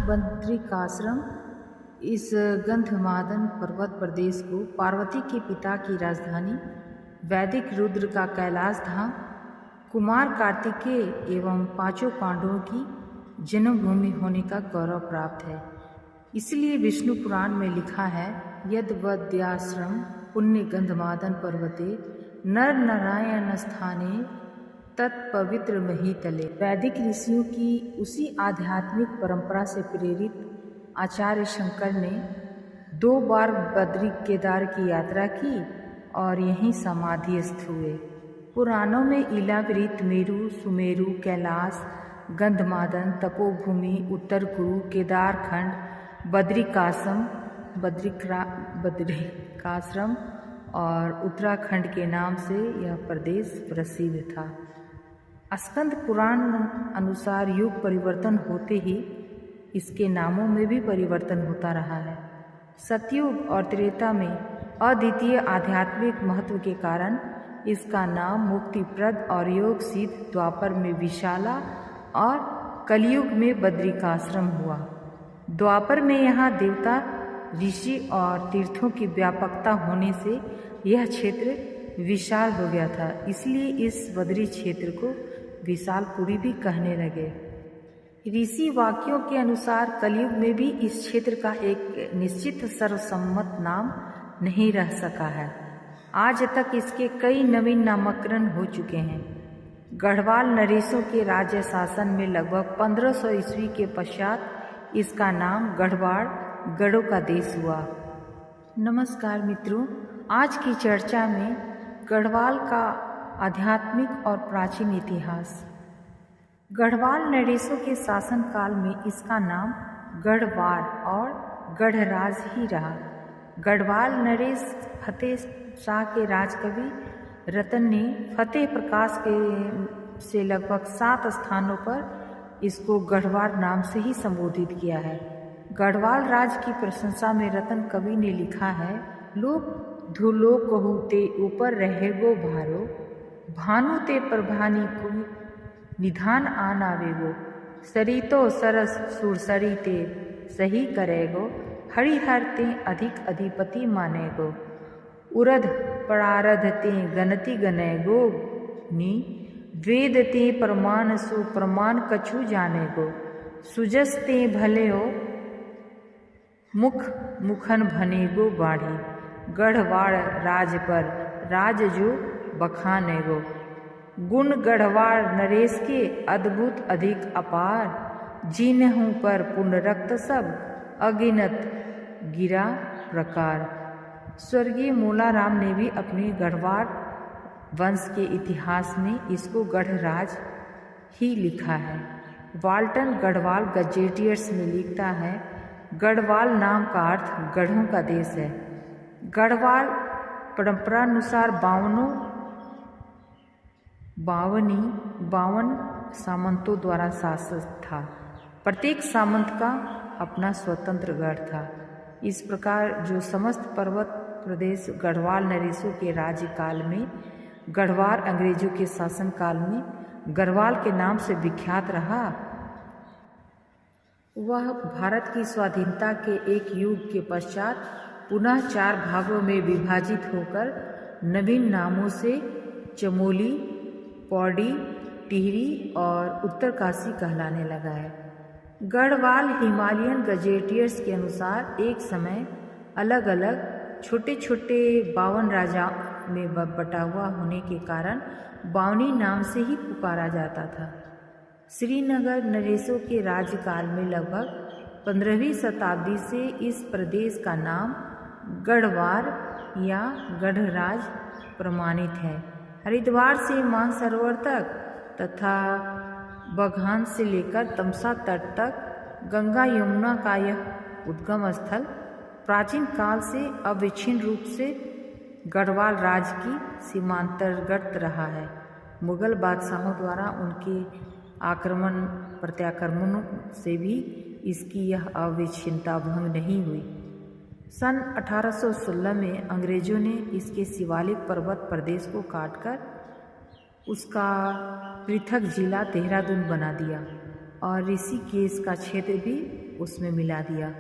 बद्रिकाश्रम इस गंधमादन पर्वत प्रदेश को पार्वती के पिता की राजधानी, वैदिक रुद्र का कैलाश धाम, कुमार कार्तिकेय एवं पांचों पांडवों की जन्मभूमि होने का गौरव प्राप्त है। इसलिए विष्णु पुराण में लिखा है, यद वद्याश्रम पुण्य गंधमादन पर्वते नर नारायण स्थाने तत्पवित्र महीतले। वैदिक ऋषियों की उसी आध्यात्मिक परंपरा से प्रेरित आचार्य शंकर ने 2 बार बद्री केदार की यात्रा की और यहीं समाधिस्थ हुए। पुराणों में इलावृत मेरु, सुमेरु, कैलाश, गंधमादन, तपोभूमि, उत्तर कुरु, केदारखंड, बद्रिकाश्रम और उत्तराखंड के नाम से यह प्रदेश प्रसिद्ध था। स्कंद पुराण अनुसार युग परिवर्तन होते ही इसके नामों में भी परिवर्तन होता रहा है। सतयुग और त्रेता में अद्वितीय आध्यात्मिक महत्व के कारण इसका नाम मुक्तिप्रद और योग सिद्ध, द्वापर में विशाला और कलयुग में बद्रिकाश्रम हुआ। द्वापर में यहाँ देवता, ऋषि और तीर्थों की व्यापकता होने से यह क्षेत्र विशाल हो गया था, इसलिए इस बद्री क्षेत्र को विशालपुरी भी कहने लगे। ऋषि वाक्यों के अनुसार कलयुग में भी इस क्षेत्र का एक निश्चित सर्वसम्मत नाम नहीं रह सका है। आज तक इसके कई नवीन नामकरण हो चुके हैं। गढ़वाल नरेशों के राज्य शासन में लगभग 1500 ईस्वी के पश्चात इसका नाम गढ़वाल, गढ़ों का देश हुआ। नमस्कार मित्रों, आज की चर्चा में गढ़वाल का आध्यात्मिक और प्राचीन इतिहास। गढ़वाल नरेशों के शासन काल में इसका नाम गढ़वाल और गढ़राज ही रहा। गढ़वाल नरेश फतेह शाह के राजकवि रतन ने फतेह प्रकाश के से लगभग 7 स्थानों पर इसको गढ़वाल नाम से ही संबोधित किया है। गढ़वाल राज की प्रशंसा में रतन कवि ने लिखा है, लोक धुलो कहू ते ऊपर रहेगो भारो, भानु ते प्रभानी को निधान आन आवेगो, सरितो सरस सुरसरी ते सही करेगो, हरिहर ते अधिक अधिपति मानेगो, उरध परारध ते गणति गनेगो नी, वेद ते प्रमाण सु प्रमाण कछु जानेगो, सुजस ते भलेओ मुख मुखन भनेगो बाढ़ी, गढ़वाड़ राज पर राज जो बखानेगो, गुण गढ़वाड़ नरेश के अद्भुत अधिक अपार, जिन्हों पर पुण्य रक्त सब अगिनत गिरा प्रकार। स्वर्गीय मोलाराम ने भी अपने गढ़वाल वंश के इतिहास में इसको गढ़राज ही लिखा है। वाल्टन गढ़वाल गजेटियर्स में लिखता है, गढ़वाल नाम का अर्थ गढ़ों का देश है। गढ़वाल परंपरानुसार 52 सामंतों द्वारा शासित था। प्रत्येक सामंत का अपना स्वतंत्र गढ़ था। इस प्रकार जो समस्त पर्वत प्रदेश गढ़वाल नरेशों के राज्यकाल में, गढ़वाल अंग्रेजों के शासन काल में गढ़वाल के नाम से विख्यात रहा, वह भारत की स्वाधीनता के एक युग के पश्चात पुनः 4 भागों में विभाजित होकर नवीन नामों से चमोली, पौड़ी, टिहरी और उत्तरकाशी कहलाने लगा है। गढ़वाल हिमालयन गजेटियर्स के अनुसार एक समय अलग अलग छोटे छोटे 52 राजाओं में बटा हुआ होने के कारण बावनी नाम से ही पुकारा जाता था। श्रीनगर नरेशों के राज्यकाल में लगभग 15वीं शताब्दी से इस प्रदेश का नाम गढ़वाल या गढ़राज प्रमाणित है। हरिद्वार से मानसरोवर तक तथा बघान से लेकर तमसा तट तक गंगा यमुना का यह उद्गम स्थल प्राचीन काल से अविच्छिन्न रूप से गढ़वाल राज की सीमांतर्गत रहा है। मुगल बादशाहों द्वारा उनके आक्रमण प्रत्याक्रमणों से भी इसकी यह अविच्छिन्नता भंग नहीं हुई। सन 1816 में अंग्रेजों ने इसके शिवालिक पर्वत प्रदेश को काटकर उसका पृथक जिला देहरादून बना दिया। और ऋषिकेश का क्षेत्र भी उसमें मिला दिया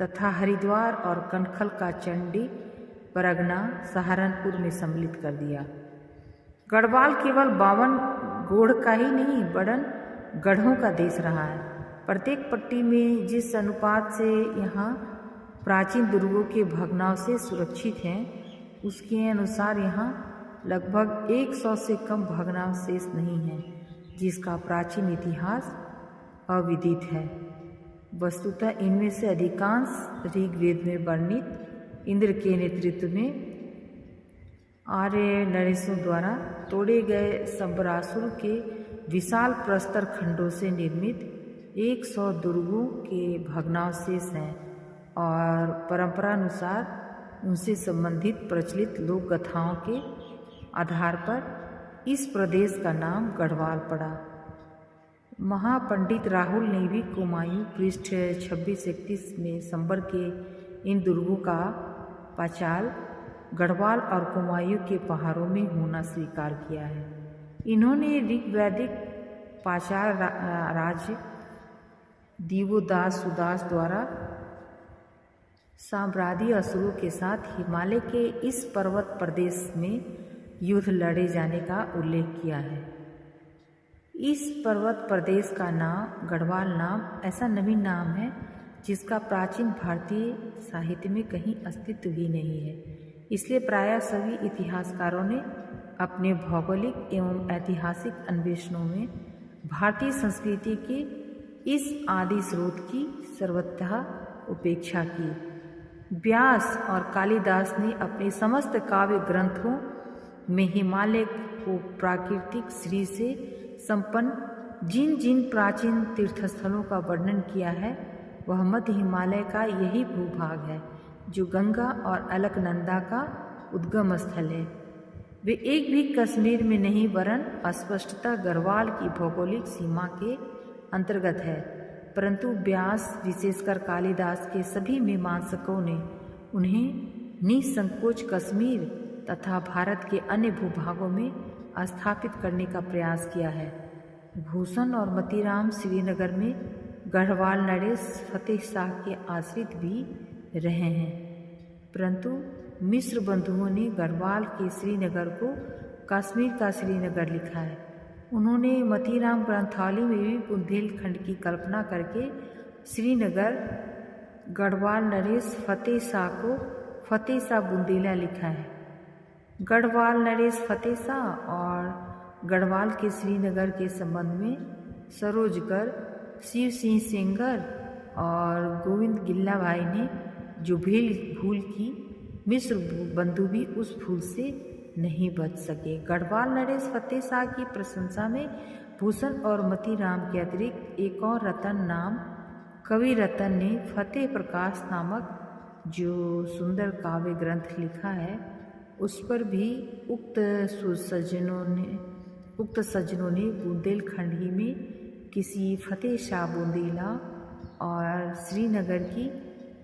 तथा हरिद्वार और कनखल का चंडी परगना सहारनपुर में सम्मिलित कर दिया। गढ़वाल केवल 52 गोढ़ का ही नहीं वरन गढ़ों का देश रहा है। प्रत्येक पट्टी में जिस अनुपात से यहाँ प्राचीन दुर्गों के भग्नावशेष सुरक्षित हैं, उसके अनुसार यहाँ लगभग 100 से कम भग्नावशेष नहीं हैं, जिसका प्राचीन इतिहास अविदित है। वस्तुतः इनमें से अधिकांश ऋग्वेद में वर्णित इंद्र के नेतृत्व में आर्य नरेशों द्वारा तोड़े गए संबरासुर के विशाल प्रस्तर खंडों से निर्मित 100 दुर्गों के भग्नावशेष हैं और परंपरानुसार उनसे संबंधित प्रचलित लोक कथाओं के आधार पर इस प्रदेश का नाम गढ़वाल पड़ा। महापंडित राहुल ने भी कुमायूं पृष्ठ 26-31 में संबर के इन दुर्गों का पाचाल गढ़वाल और कुमायूं के पहाड़ों में होना स्वीकार किया है। इन्होंने ऋग्वैदिक पाचाल राज्य दिवोदास सुदास द्वारा साम्राज्य असुरों के साथ हिमालय के इस पर्वत प्रदेश में युद्ध लड़े जाने का उल्लेख किया है। इस पर्वत प्रदेश का नाम गढ़वाल नाम ऐसा नवीन नाम है जिसका प्राचीन भारतीय साहित्य में कहीं अस्तित्व ही नहीं है। इसलिए प्रायः सभी इतिहासकारों ने अपने भौगोलिक एवं ऐतिहासिक अन्वेषणों में भारतीय संस्कृति के इस आदि स्रोत की सर्वथा उपेक्षा की। व्यास और कालिदास ने अपने समस्त काव्य ग्रंथों में हिमालय को प्राकृतिक श्री से संपन्न जिन जिन प्राचीन तीर्थस्थलों का वर्णन किया है, वह मध्य हिमालय का यही भूभाग है जो गंगा और अलकनंदा का उद्गम स्थल है। वे एक भी कश्मीर में नहीं वरन अस्पष्टता गढ़वाल की भौगोलिक सीमा के अंतर्गत है। परंतु व्यास विशेषकर कालिदास के सभी मीमांसकों ने उन्हें निसंकोच कश्मीर तथा भारत के अन्य भूभागों में स्थापित करने का प्रयास किया है। भूषण और मतीराम श्रीनगर में गढ़वाल नरेश फतेह शाह के आश्रित भी रहे हैं, परंतु मिस्र बंधुओं ने गढ़वाल के श्रीनगर को कश्मीर का श्रीनगर लिखा है। उन्होंने मतीराम ग्रंथावली में भी बुंदेलखंड की कल्पना करके श्रीनगर गढ़वाल नरेश फतेह शाह को फतेह शाह बुंदेला लिखा है। गढ़वाल नरेश फतेह शाह और गढ़वाल के श्रीनगर के संबंध में सरोजकर, शिव सिंह सेंगर और गोविंद गिल्ला भाई ने जो भूल की, मिस्र बंधु भी उस भूल से नहीं बच सके। गढ़वाल नरेश फतेह शाह की प्रशंसा में भूषण और मतीराम के अतिरिक्त एक और रतन नाम कवि रतन ने फतेह प्रकाश नामक जो सुंदर काव्य ग्रंथ लिखा है, उस पर भी उक्त सज्जनों ने बुंदेलखंड ही में किसी फतेह शाह बुंदेला और श्रीनगर की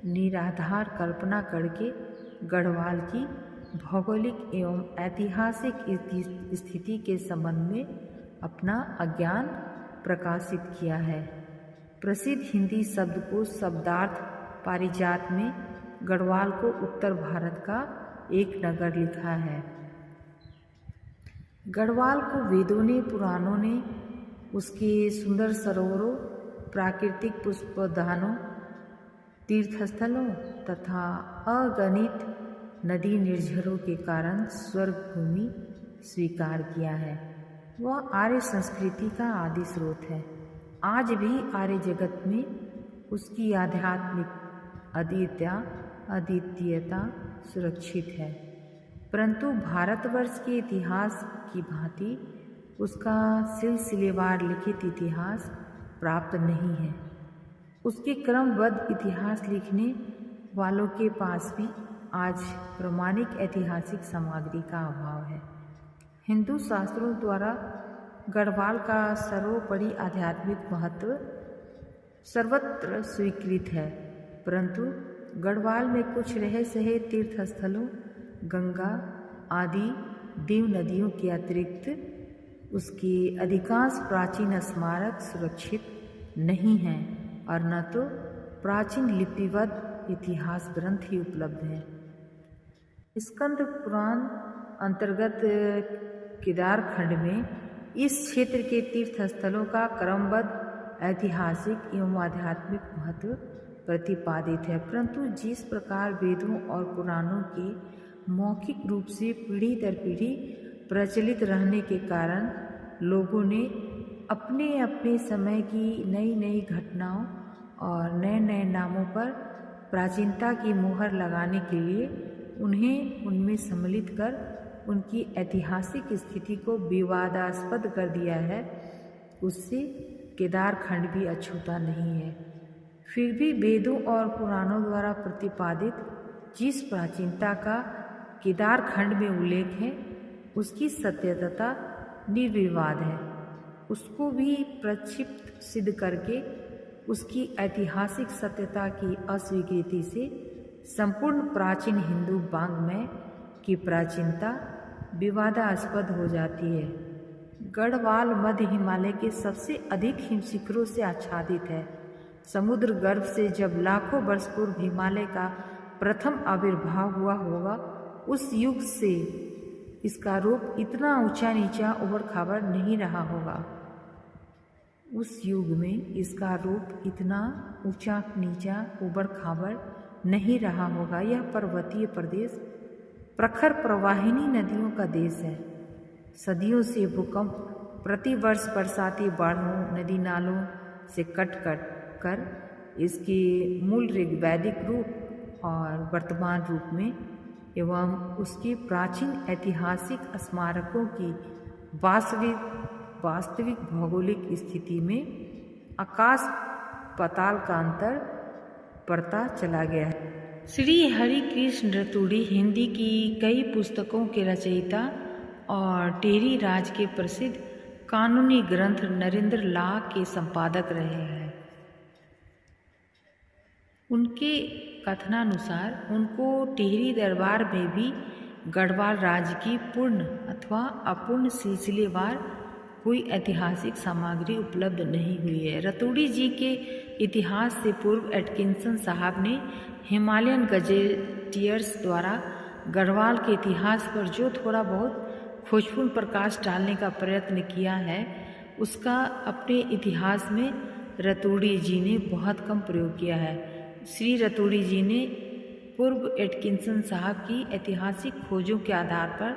निराधार कल्पना करके गढ़वाल की भौगोलिक एवं ऐतिहासिक स्थिति के संबंध में अपना अज्ञान प्रकाशित किया है। प्रसिद्ध हिंदी शब्दकोश शब्दार्थ पारिजात में गढ़वाल को उत्तर भारत का एक नगर लिखा है। गढ़वाल को वेदों ने, पुराणों ने उसके सुंदर सरोवरों, प्राकृतिक पुष्पदानों, तीर्थस्थलों तथा अगणित नदी निर्झरों के कारण स्वर्ग भूमि स्वीकार किया है। वह आर्य संस्कृति का आदि स्रोत है। आज भी आर्य जगत में उसकी आध्यात्मिक अद्वितीयता सुरक्षित है, परंतु भारतवर्ष के इतिहास की भांति उसका सिलसिलेवार लिखित इतिहास प्राप्त नहीं है। उसके क्रमबद्ध इतिहास लिखने वालों के पास भी आज प्रमाणिक ऐतिहासिक सामग्री का अभाव है। हिंदू शास्त्रों द्वारा गढ़वाल का सर्वोपरि आध्यात्मिक महत्व सर्वत्र स्वीकृत है, परंतु गढ़वाल में कुछ रहे सहे तीर्थस्थलों, गंगा आदि देव नदियों के अतिरिक्त उसके अधिकांश प्राचीन स्मारक सुरक्षित नहीं हैं और न तो प्राचीन लिपिबद्ध इतिहास ग्रंथ ही उपलब्ध हैं। स्कंद पुराण अंतर्गत केदार खंड में इस क्षेत्र के तीर्थ स्थलों का क्रमबद्ध ऐतिहासिक एवं आध्यात्मिक महत्व प्रतिपादित है, परंतु जिस प्रकार वेदों और पुराणों के मौखिक रूप से पीढ़ी दर पीढ़ी प्रचलित रहने के कारण लोगों ने अपने अपने समय की नई नई घटनाओं और नए नए नामों पर प्राचीनता की मुहर लगाने के लिए उन्हें उनमें सम्मिलित कर उनकी ऐतिहासिक स्थिति को विवादास्पद कर दिया है। उससे केदार खंड भी अछूता नहीं है। फिर भी वेदों और पुराणों द्वारा प्रतिपादित जिस प्राचीनता का केदार खंड में उल्लेख है उसकी सत्यता निर्विवाद है। उसको भी प्रक्षिप्त सिद्ध करके उसकी ऐतिहासिक सत्यता की अस्वीकृति से संपूर्ण प्राचीन हिंदू वाङ्मय की प्राचीनता विवादास्पद हो जाती है। गढ़वाल मध्य हिमालय के सबसे अधिक हिमशिखरों से आच्छादित है। समुद्र गर्भ से जब लाखों वर्ष पूर्व हिमालय का प्रथम आविर्भाव हुआ होगा, उस युग से इसका रूप इतना ऊंचा नीचा उबड़ खाबड़ नहीं रहा होगा। उस युग में इसका रूप इतना ऊंचा नीचा उबड़ खाबड़ नहीं रहा होगा। यह पर्वतीय प्रदेश प्रखर प्रवाहिनी नदियों का देश है। सदियों से भूकंप प्रतिवर्ष बरसाती बाढ़ों नदी नालों से कट कर इसके मूल ऋग्वैदिक रूप और वर्तमान रूप में एवं उसके प्राचीन ऐतिहासिक स्मारकों की वास्तविक भौगोलिक स्थिति में आकाश पाताल का अंतर पड़ता चला गया है। श्री हरि कृष्ण रतूड़ी हिंदी की कई पुस्तकों के रचयिता और टेरी राज के प्रसिद्ध कानूनी ग्रंथ नरेंद्र लॉ के संपादक रहे हैं। उनके कथनानुसार उनको टिहरी दरबार में भी गढ़वाल राज्य की पूर्ण अथवा अपूर्ण सिलसिलेवार कोई ऐतिहासिक सामग्री उपलब्ध नहीं हुई है। रतूड़ी जी के इतिहास से पूर्व एटकिंसन साहब ने हिमालयन गजेटियर्स द्वारा गढ़वाल के इतिहास पर जो थोड़ा बहुत खोजपूर्ण प्रकाश डालने का प्रयत्न किया है, उसका अपने इतिहास में रतूड़ी जी ने बहुत कम प्रयोग किया है। श्री रतूड़ी जी ने पूर्व एटकिंसन साहब की ऐतिहासिक खोजों के आधार पर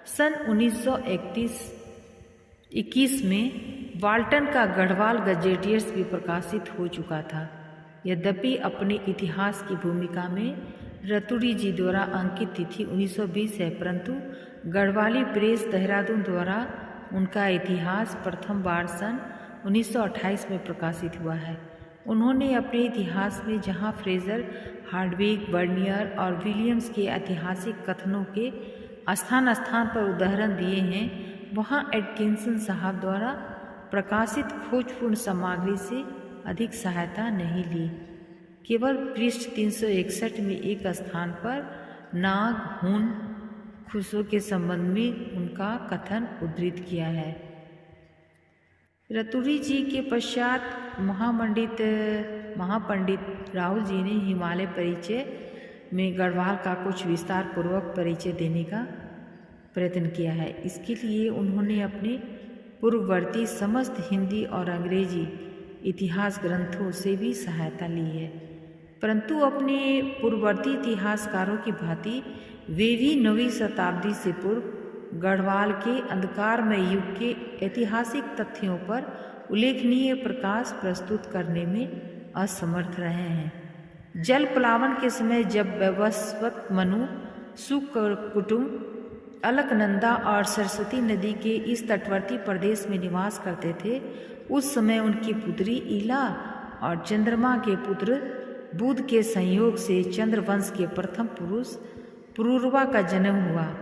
सन 1921 में वाल्टन का गढ़वाल गजेटियर्स भी प्रकाशित हो चुका था। यद्यपि अपने इतिहास की भूमिका में रतूड़ी जी द्वारा अंकित तिथि 1920 है, परंतु गढ़वाली प्रेस देहरादून द्वारा उनका इतिहास प्रथम बार सन 1928 में प्रकाशित हुआ है। उन्होंने अपने इतिहास में जहां फ्रेजर, हार्डविक, बर्नियर और विलियम्स के ऐतिहासिक कथनों के स्थान स्थान पर उदाहरण दिए हैं, वहां एटकिंसन साहब द्वारा प्रकाशित खोजपूर्ण सामग्री से अधिक सहायता नहीं ली। केवल पृष्ठ 361 में एक स्थान पर नाग, हून, खुशों के संबंध में उनका कथन उद्धृत किया है। रतूड़ी जी के पश्चात महापंडित राहुल जी ने हिमालय परिचय में गढ़वाल का कुछ विस्तार पूर्वक परिचय देने का प्रयत्न किया है। इसके लिए उन्होंने अपने पूर्ववर्ती समस्त हिंदी और अंग्रेजी इतिहास ग्रंथों से भी सहायता ली है, परंतु अपने पूर्ववर्ती इतिहासकारों की भांति वे भी 9वीं शताब्दी से पूर्व गढ़वाल के अंधकारमय युग के ऐतिहासिक तथ्यों पर उल्लेखनीय प्रकाश प्रस्तुत करने में असमर्थ रहे हैं। जल प्लावन के समय जब वैवस्वत मनु, सुकुटुम्ब, अलकनंदा और सरस्वती नदी के इस तटवर्ती प्रदेश में निवास करते थे, उस समय उनकी पुत्री ईला और चंद्रमा के पुत्र बुध के संयोग से चंद्रवंश के प्रथम पुरुष पुरूरवा का जन्म हुआ।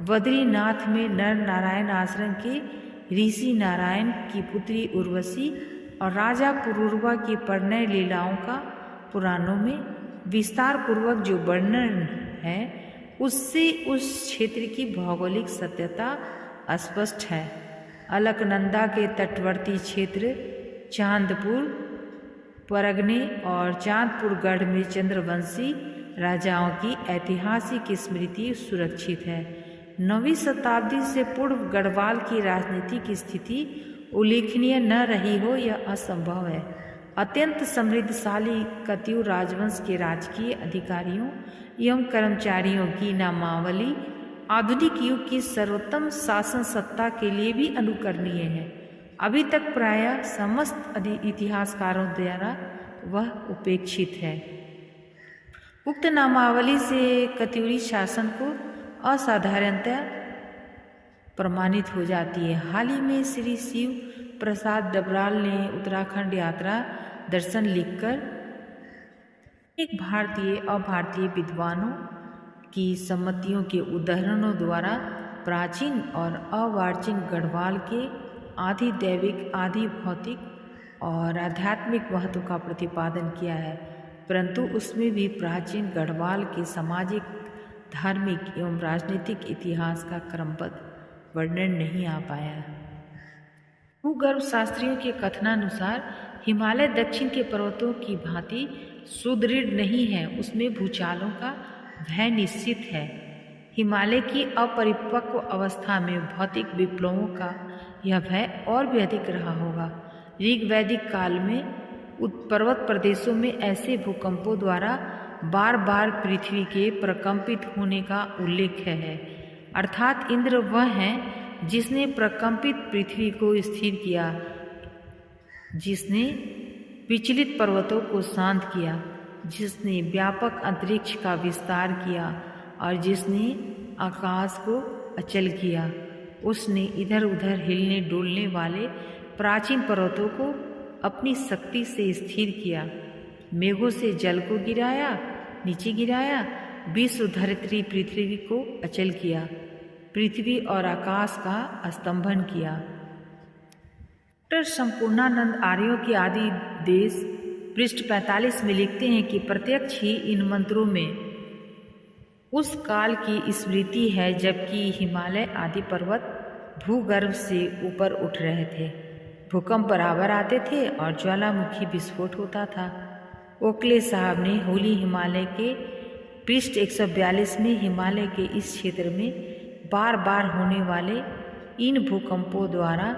बद्रीनाथ में नर नारायण आश्रम के ऋषि नारायण की पुत्री उर्वशी और राजा पुरूरवा की परिणय लीलाओं का पुराणों में विस्तार पूर्वक जो वर्णन है, उससे उस क्षेत्र की भौगोलिक सत्यता स्पष्ट है। अलकनंदा के तटवर्ती क्षेत्र चांदपुर, परगने और चांदपुर गढ़ में चंद्रवंशी राजाओं की ऐतिहासिक स्मृति सुरक्षित है। 9वीं शताब्दी से पूर्व गढ़वाल की राजनीतिक स्थिति उल्लेखनीय न रही हो यह असंभव है। अत्यंत समृद्धशाली कतियु राजवंश के राजकीय अधिकारियों एवं कर्मचारियों की नामावली आधुनिक युग की सर्वोत्तम शासन सत्ता के लिए भी अनुकरणीय है। अभी तक प्रायः समस्त इतिहासकारों द्वारा वह उपेक्षित है। उक्त नामावली से कतियूरी शासन को असाधारणतया प्रमाणित हो जाती है। हाल ही में श्री शिव प्रसाद डबराल ने उत्तराखंड यात्रा दर्शन लिखकर एक भारतीय अभारतीय विद्वानों की सम्मतियों के उदाहरणों द्वारा प्राचीन और अर्वाचीन गढ़वाल के आदि दैविक आदि भौतिक और आध्यात्मिक महत्व का प्रतिपादन किया है, परंतु उसमें भी प्राचीन गढ़वाल के सामाजिक, धार्मिक एवं राजनीतिक इतिहास का क्रमबद्ध वर्णन नहीं आ पाया। भूगर्भ शास्त्रियों के कथनानुसार हिमालय दक्षिण के पर्वतों की भांति सुदृढ़ नहीं है, उसमें भूचालों का भय निश्चित है। हिमालय की अपरिपक्व अवस्था में भौतिक विप्लवों का यह भय और भी अधिक रहा होगा। ऋग्वैदिक काल में पर्वत प्रदेशों में ऐसे भूकंपों द्वारा बार बार पृथ्वी के प्रकंपित होने का उल्लेख है, अर्थात इंद्र वह है जिसने प्रकंपित पृथ्वी को स्थिर किया, जिसने विचलित पर्वतों को शांत किया, जिसने व्यापक अंतरिक्ष का विस्तार किया और जिसने आकाश को अचल किया। उसने इधर उधर हिलने डोलने वाले प्राचीन पर्वतों को अपनी शक्ति से स्थिर किया, मेघों से जल को गिराया, नीचे गिराया, विश्व धरित्री पृथ्वी को अचल किया, पृथ्वी और आकाश का स्तंभन किया। डॉक्टर संपूर्णानंद आर्यों के आदि देश पृष्ठ 45 में लिखते हैं कि प्रत्यक्ष ही इन मंत्रों में उस काल की स्मृति है जबकि हिमालय आदि पर्वत भूगर्भ से ऊपर उठ रहे थे, भूकंप बराबर आते थे और ज्वालामुखी विस्फोट होता था। ओकले साहब ने होली हिमालय के पृष्ठ 142 में हिमालय के इस क्षेत्र में बार बार होने वाले इन भूकंपों द्वारा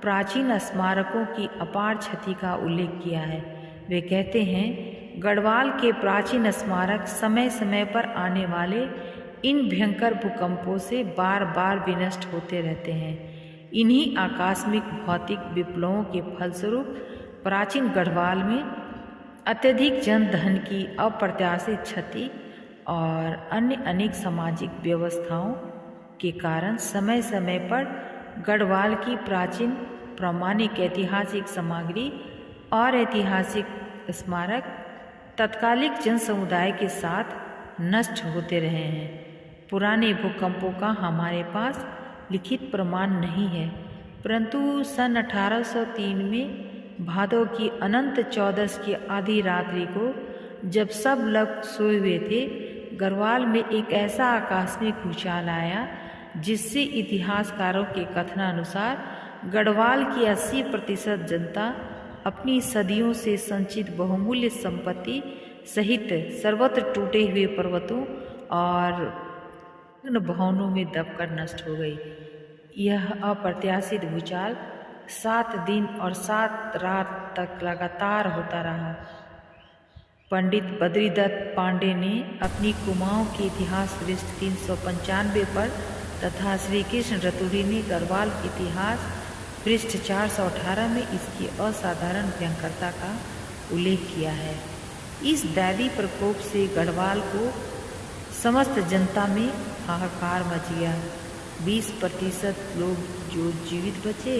प्राचीन स्मारकों की अपार क्षति का उल्लेख किया है। वे कहते हैं, गढ़वाल के प्राचीन स्मारक समय समय पर आने वाले इन भयंकर भूकंपों से बार बार विनष्ट होते रहते हैं। इन्हीं आकस्मिक भौतिक विप्लवों के फलस्वरूप प्राचीन गढ़वाल में अत्यधिक जनधन की अप्रत्याशित क्षति और अन्य अनेक सामाजिक व्यवस्थाओं के कारण समय समय पर गढ़वाल की प्राचीन प्रामाणिक ऐतिहासिक सामग्री और ऐतिहासिक स्मारक तत्कालिक जन समुदाय के साथ नष्ट होते रहे हैं। पुराने भूकंपों का हमारे पास लिखित प्रमाण नहीं है, परंतु सन 1803 में भादों की अनंत चौदस की आधी रात्रि को जब सब लोग सोए हुए थे, गढ़वाल में एक ऐसा आकस्मिक भूचाल आया जिससे इतिहासकारों के कथनानुसार गढ़वाल की 80% जनता अपनी सदियों से संचित बहुमूल्य संपत्ति सहित सर्वत्र टूटे हुए पर्वतों और भवनों में दबकर नष्ट हो गई। यह अप्रत्याशित भूचाल 7 दिन और 7 रात तक लगातार होता रहा। पंडित बद्रीदत्त पांडे ने अपनी कुमाऊं के इतिहास पृष्ठ 395 पर तथा श्री कृष्ण रतुरी ने गढ़वाल के इतिहास पृष्ठ 418 में इसकी असाधारण भयंकरता का उल्लेख किया है। इस दैवी प्रकोप से गढ़वाल को समस्त जनता में हाहाकार मच गया। 20% लोग जो जीवित बचे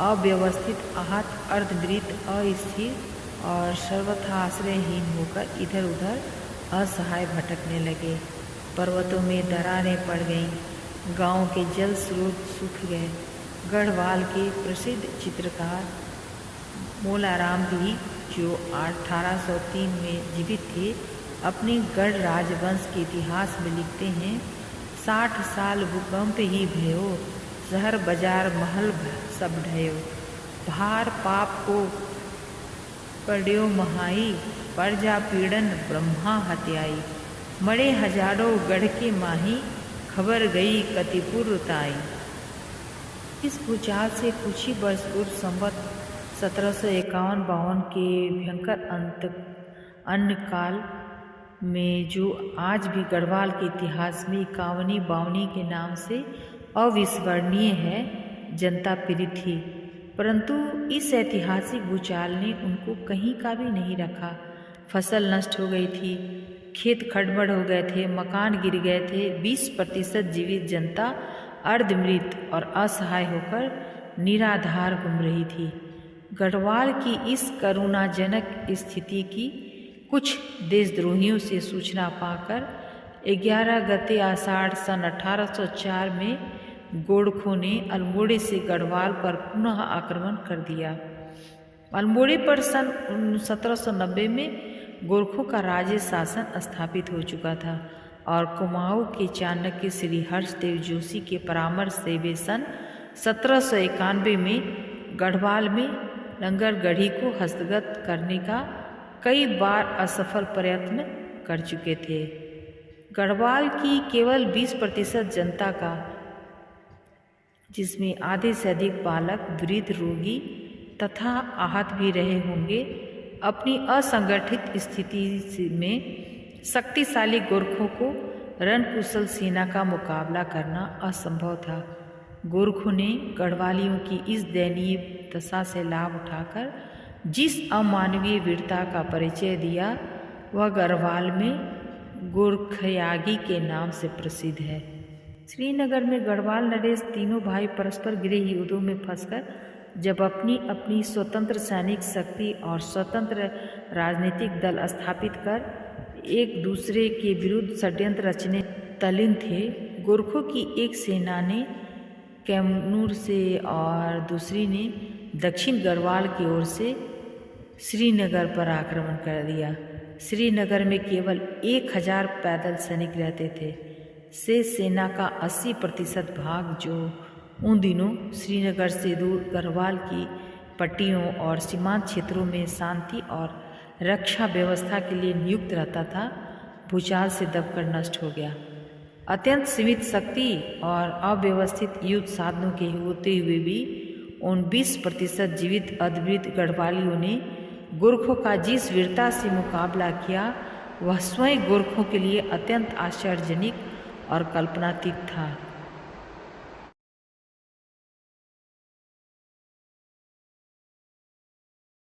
अव्यवस्थित, आहत, अर्धमृत, अस्थिर और सर्वथा आश्रयहीन होकर इधर उधर असहाय भटकने लगे। पर्वतों में दरारें पड़ गईं, गांव के जल स्रोत सूख गए। गढ़वाल के प्रसिद्ध चित्रकार मोलाराम भी, जो 1803 में जीवित थे, अपने गढ़ राजवंश के इतिहास में लिखते हैं, 60 साल भूकंप ही भयो, शहर बाजार महल सब ढयो, भार पाप को पड्यो महाई प्रजा पीड़न ब्रह्मा हत्याई, मरे हजारों गढ़ के माही, खबर गई कतिपुर ताई। इस भूचाल से कुछ ही वर्ष पूर्व संवत 1751-52 के भयंकर अन्न काल में जो आज भी गढ़वाल के इतिहास में इक्यावनी बावनी के नाम से अविस्मरणीय है, जनता पीड़ित थी। परंतु इस ऐतिहासिक भूचाल ने उनको कहीं का भी नहीं रखा। फसल नष्ट हो गई थी, खेत खड़बड़ हो गए थे, मकान गिर गए थे। 20% जीवित जनता अर्धमृत और असहाय होकर निराधार घूम रही थी। गढ़वाल की इस करुणाजनक स्थिति की कुछ देशद्रोहियों से सूचना पाकर 11 गते आषाढ़ सन 1804 में गोरखों ने अल्मोड़े से गढ़वाल पर पुनः आक्रमण कर दिया। अल्मोड़े पर सन 1790 में गोरखों का राज्य शासन स्थापित हो चुका था और कुमाऊं के चाणक्य श्री हर्षदेव जोशी के परामर्श से वे सन 1791 में गढ़वाल में लंगरगढ़ी को हस्तगत करने का कई बार असफल प्रयत्न कर चुके थे। गढ़वाल की केवल 20% जनता का, जिसमें आधे से अधिक बालक, वृद्ध, रोगी तथा आहत भी रहे होंगे, अपनी असंगठित स्थिति में शक्तिशाली गोरखों को रणकुशल सेना का मुकाबला करना असंभव था। गोरखों ने गढ़वालियों की इस दयनीय दशा से लाभ उठाकर जिस अमानवीय वीरता का परिचय दिया, वह गढ़वाल में गोरखयागी के नाम से प्रसिद्ध है। श्रीनगर में गढ़वाल नरेश तीनों भाई परस्पर गृह युद्धों में फंसकर जब अपनी अपनी स्वतंत्र सैनिक शक्ति और स्वतंत्र राजनीतिक दल स्थापित कर एक दूसरे के विरुद्ध षड्यंत्र रचने तल्लीन थे, गोरखों की एक सेना ने कैमूर से और दूसरी ने दक्षिण गढ़वाल की ओर से श्रीनगर पर आक्रमण कर दिया। श्रीनगर में केवल 1000 पैदल सैनिक रहते थे। शेष सेना का 80% भाग, जो उन दिनों श्रीनगर से दूर गढ़वाल की पट्टियों और सीमांत क्षेत्रों में शांति और रक्षा व्यवस्था के लिए नियुक्त रहता था, भूचाल से दबकर नष्ट हो गया। अत्यंत सीमित शक्ति और अव्यवस्थित युद्ध साधनों के होते हुए भी उन 20% जीवित अद्भुत गढ़वालियों ने गोरखों का जिस वीरता से मुकाबला किया, वह स्वयं गोरखों के लिए अत्यंत आश्चर्यजनक और कल्पनातीत था।